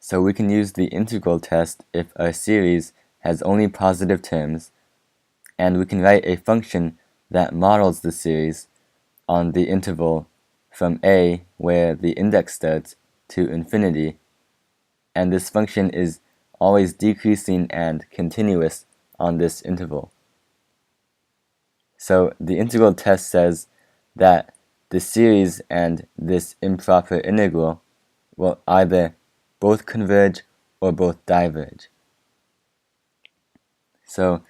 So we can use the integral test if a series has only positive terms, and we can write a function that models the series on the interval from a, where the index starts, to infinity, and this function is always decreasing and continuous on this interval. So the integral test says that the series and this improper integral will either both converge or both diverge. So,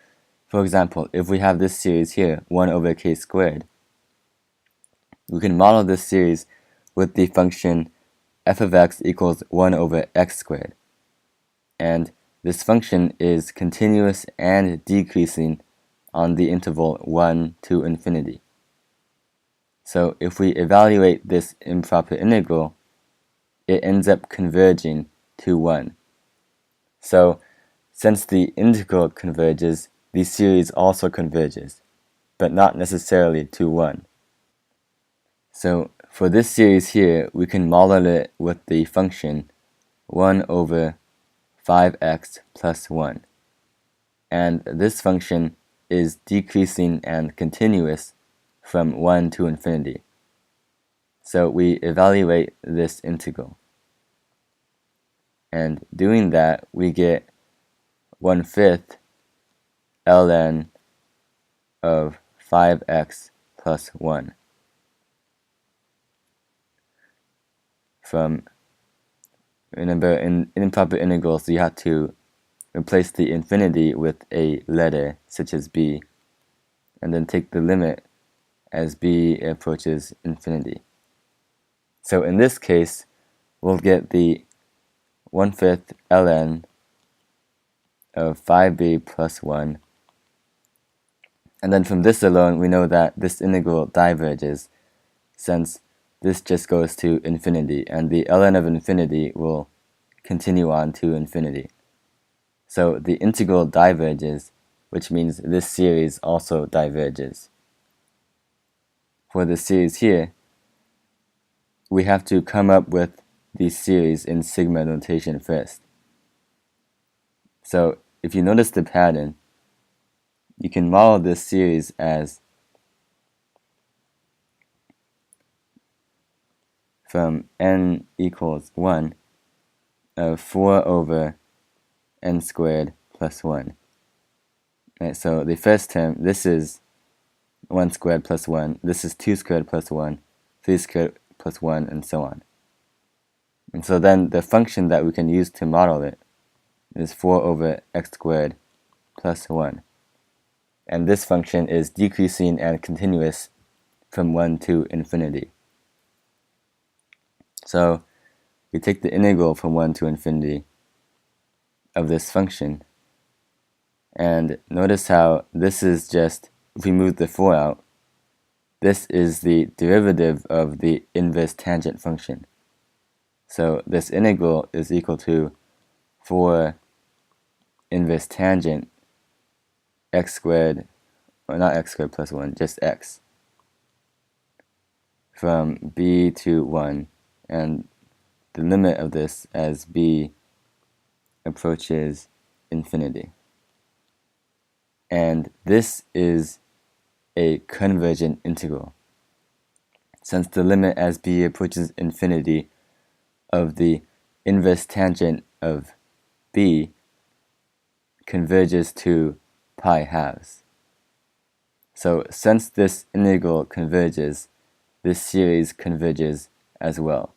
for example, if we have this series here, 1 over k squared, we can model this series with the function f of x equals 1 over x squared. And this function is continuous and decreasing on the interval 1 to infinity. So if we evaluate this improper integral, it ends up converging to 1. So since the integral converges, the series also converges, but not necessarily to 1. So for this series here, we can model it with the function 1 over 5x plus 1. And this function is decreasing and continuous from 1 to infinity. So we evaluate this integral. And doing that, we get 1/5 ln of 5x plus 1. From, remember, in improper integrals, you have to replace the infinity with a letter, such as b, and then take the limit as b approaches infinity. So in this case, we'll get the 1/5 ln of 5b plus 1. And then from this alone, we know that this integral diverges, since this just goes to infinity, and the ln of infinity will continue on to infinity. So the integral diverges, which means this series also diverges. For the series here, we have to come up with the series in sigma notation first. So if you notice the pattern, you can model this series as from n equals 1 of 4 over n squared plus 1. Right, so the first term, this is 1 squared plus 1, this is 2 squared plus 1, 3 squared plus 1, and so on. And so then the function that we can use to model it is 4 over x squared plus 1. And this function is decreasing and continuous from 1 to infinity. So we take the integral from 1 to infinity of this function, and notice how this is just, if we move the 4 out, this is the derivative of the inverse tangent function. So this integral is equal to 4 inverse tangent x squared, or not x squared plus 1, just x, from b to 1, and the limit of this as b approaches infinity. And this is a convergent integral, since the limit as b approaches infinity of the inverse tangent of b converges to pi halves. So since this integral converges, this series converges as well.